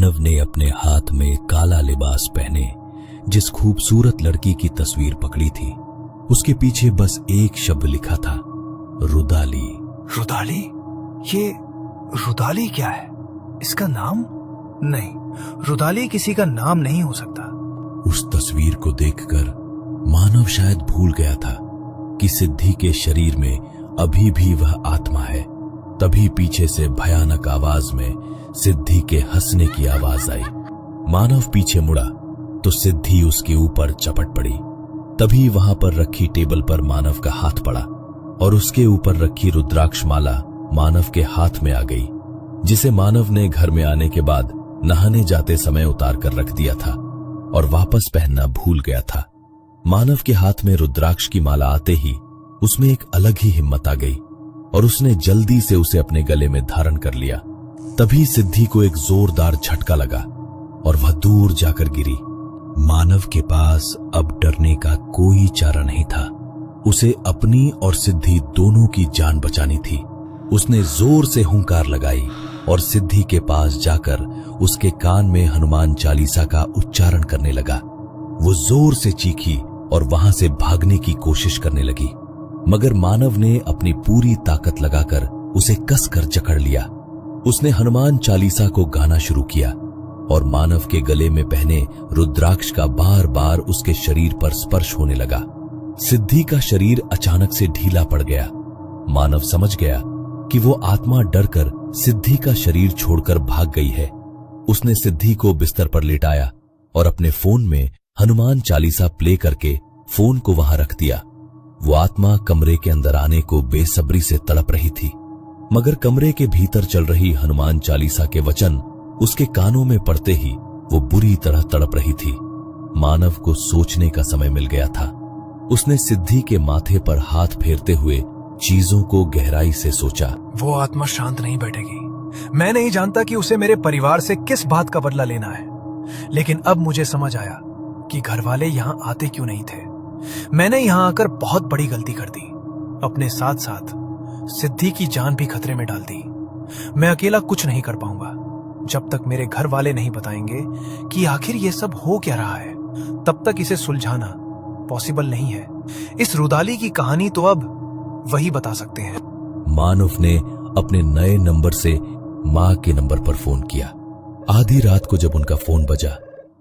मानव ने अपने हाथ में काला लिबास पहने जिस खूबसूरत लड़की की तस्वीर पकड़ी थी, उसके पीछे बस एक शब्द लिखा था, रुदाली। रुदाली? ये रुदाली क्या है? इसका नाम? नहीं, रुदाली किसी का नाम नहीं हो सकता। उस तस्वीर को देखकर मानव शायद भूल गया था कि सिद्धि के शरीर में अभी भी वह आत्मा है। तभी पीछे से भयानक आवाज में सिद्धि के हंसने की आवाज आई। मानव पीछे मुड़ा तो सिद्धि उसके ऊपर चपट पड़ी। तभी वहां पर रखी टेबल पर मानव का हाथ पड़ा और उसके ऊपर रखी रुद्राक्ष माला मानव के हाथ में आ गई, जिसे मानव ने घर में आने के बाद नहाने जाते समय उतार कर रख दिया था और वापस पहनना भूल गया था। मानव के हाथ में रुद्राक्ष की माला आते ही उसमें एक अलग ही हिम्मत आ गई और उसने जल्दी से उसे अपने गले में धारण कर लिया। तभी सिद्धि को एक जोरदार झटका लगा और वह दूर जाकर गिरी। मानव के पास अब डरने का कोई चारा नहीं था। उसे अपनी और सिद्धि दोनों की जान बचानी थी। उसने जोर से हुंकार लगाई और सिद्धि के पास जाकर उसके कान में हनुमान चालीसा का उच्चारण करने लगा। वो जोर से चीखी और वहां से भागने की कोशिश करने लगी, मगर मानव ने अपनी पूरी ताकत लगाकर उसे कसकर जकड़ लिया। उसने हनुमान चालीसा को गाना शुरू किया और मानव के गले में पहने रुद्राक्ष का बार बार उसके शरीर पर स्पर्श होने लगा। सिद्धि का शरीर अचानक से ढीला पड़ गया। मानव समझ गया कि वो आत्मा डरकर सिद्धि का शरीर छोड़कर भाग गई है। उसने सिद्धि को बिस्तर पर लेटाया और अपने फोन में हनुमान चालीसा प्ले करके फोन को वहां रख दिया। वो आत्मा कमरे के अंदर आने को बेसब्री से तड़प रही थी, मगर कमरे के भीतर चल रही हनुमान चालीसा के वचन उसके कानों में पड़ते ही वो बुरी तरह तड़प रही थी। मानव को सोचने का समय मिल गया था। उसने सिद्धि के माथे पर हाथ फेरते हुए चीजों को गहराई से सोचा। वो आत्मा शांत नहीं बैठेगी। मैं नहीं जानता कि उसे मेरे परिवार से किस बात का बदला लेना है, लेकिन अब मुझे समझ आया कि घर वाले यहाँ आते क्यों नहीं थे। मैंने यहाँ आकर बहुत बड़ी गलती कर दी। अपने साथ साथ सिद्धि की जान भी खतरे में डाल दी। मैं अकेला कुछ नहीं कर पाऊंगा। जब तक मेरे घर वाले नहीं बताएंगे कि आखिर ये सब हो क्या रहा है, तब तक इसे सुलझाना पॉसिबल नहीं है। इस रुदाली की कहानी तो अब वही बता सकते हैं। मानव ने अपने नए नंबर से मां के नंबर पर फोन किया। आधी रात को जब उनका फोन बजा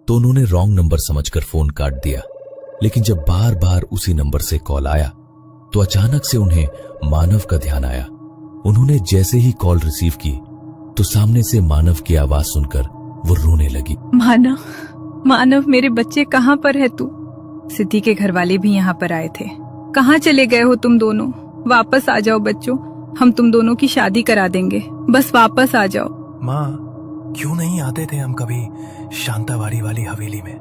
तो उन्होंने रॉन्ग नंबर समझकर फोन काट दिया, लेकिन जब बार बार उसी नंबर से कॉल आया तो अचानक से उन्हें मानव का ध्यान आया। उन्होंने जैसे ही कॉल रिसीव की तो सामने से मानव की आवाज सुनकर वो रोने लगी। मानव, मानव, मेरे बच्चे कहाँ पर है तू? सिद्धि के घर वाले भी यहाँ पर आए थे। कहाँ चले गए हो तुम दोनों? वापस आ जाओ बच्चों, हम तुम दोनों की शादी करा देंगे। बस वापस आ जाओ। माँ, क्यों नहीं आते थे हम कभी शांतावाड़ी वाली हवेली में?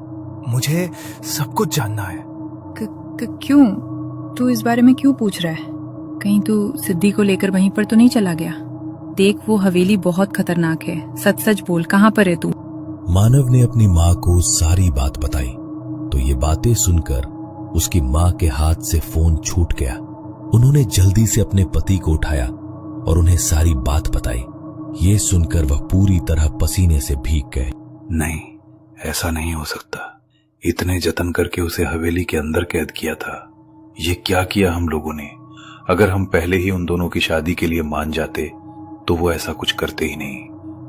मुझे सब कुछ जानना है। क्यों? तू इस बारे में क्यों पूछ रहा है? कहीं तू सिद्धि को लेकर वहीं पर तो नहीं चला गया? देख, वो हवेली बहुत खतरनाक है। सच सच बोल, कहाँ पर है तू? मानव ने अपनी माँ को सारी बात बताई तो ये बातें सुनकर उसकी माँ के हाथ से फोन छूट गया। उन्होंने जल्दी से अपने पति को उठाया और उन्हें सारी बात बताई। ये सुनकर वह पूरी तरह पसीने से भीग गए। नहीं, ऐसा नहीं हो सकता। इतने जतन करके उसे हवेली के अंदर कैद किया था। ये क्या किया हम लोगों ने? अगर हम पहले ही उन दोनों की शादी के लिए मान जाते तो वो ऐसा कुछ करते ही नहीं।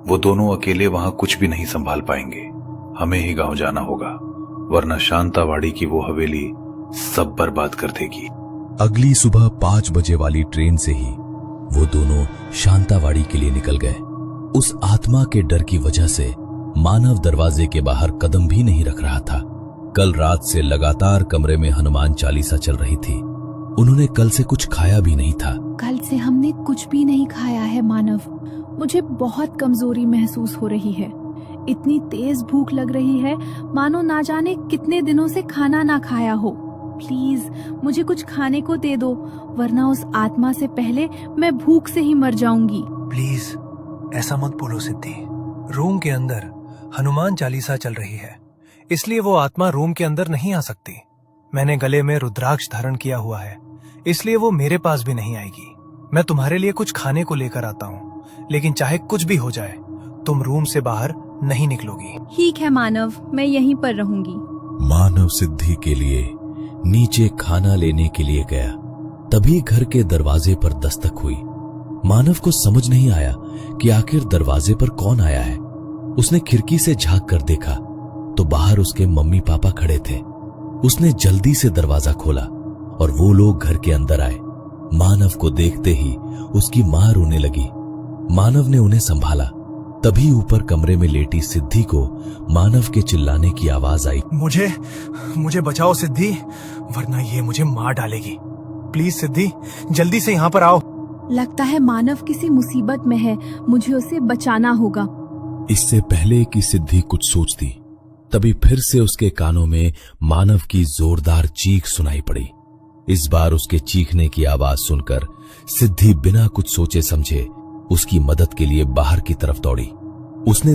वो दोनों अकेले वहां कुछ भी नहीं संभाल पाएंगे। हमें ही गांव जाना होगा, वरना शांतावाड़ी की वो हवेली सब बर्बाद कर देगी। अगली सुबह 5 बजे वाली ट्रेन से ही वो दोनों शांतावाड़ी के लिए निकल गए। उस आत्मा के डर की वजह से मानव दरवाजे के बाहर कदम भी नहीं रख रहा था। कल रात से लगातार कमरे में हनुमान चालीसा चल रही थी। उन्होंने कल से कुछ खाया भी नहीं था। कल से हमने कुछ भी नहीं खाया है मानव। मुझे बहुत कमजोरी महसूस हो रही है। इतनी तेज भूख लग रही है मानो ना जाने कितने दिनों से खाना ना खाया हो। प्लीज मुझे कुछ खाने को दे दो, वरना उस आत्मा से पहले मैं भूख से ही मर जाऊंगी। प्लीज ऐसा मत बोलो सिद्धि। रूम के अंदर हनुमान चालीसा चल रही है, इसलिए वो आत्मा रूम के अंदर नहीं आ सकती। मैंने गले में रुद्राक्ष धारण किया हुआ है, इसलिए वो मेरे पास भी नहीं आएगी। मैं तुम्हारे लिए कुछ खाने को लेकर आता हूँ, लेकिन चाहे कुछ भी हो जाए तुम रूम से बाहर नहीं निकलोगी। ठीक है मानव, मैं यहीं पर रहूंगी। मानव सिद्धि के लिए नीचे खाना लेने के लिए गया। तभी घर के दरवाजे पर दस्तक हुई। मानव को समझ नहीं आया कि आखिर दरवाजे पर कौन आया है। उसने खिड़की से झांक कर देखा तो बाहर उसके मम्मी पापा खड़े थे। उसने जल्दी से दरवाजा खोला और वो लोग घर के अंदर आए। मानव को देखते ही उसकी मां रोने लगी। मानव ने उन्हें संभाला। तभी ऊपर कमरे में लेटी सिद्धि को मानव के चिल्लाने की आवाज आई। मुझे बचाओ सिद्धि, वरना ये मुझे मार डालेगी। प्लीज सिद्धि, जल्दी से यहाँ पर आओ। लगता है मानव किसी मुसीबत में है, मुझे उसे बचाना होगा। इससे पहले कि सिद्धि कुछ सोचती, तभी फिर से उसके कानों में मानव की जोरदार चीख सुनाई पड़ी। इस बार उसके चीखने की आवाज सुनकर सिद्धि बिना कुछ सोचे समझे उसकी मदद के लिए बाहर की तरफ दौड़ी। उसने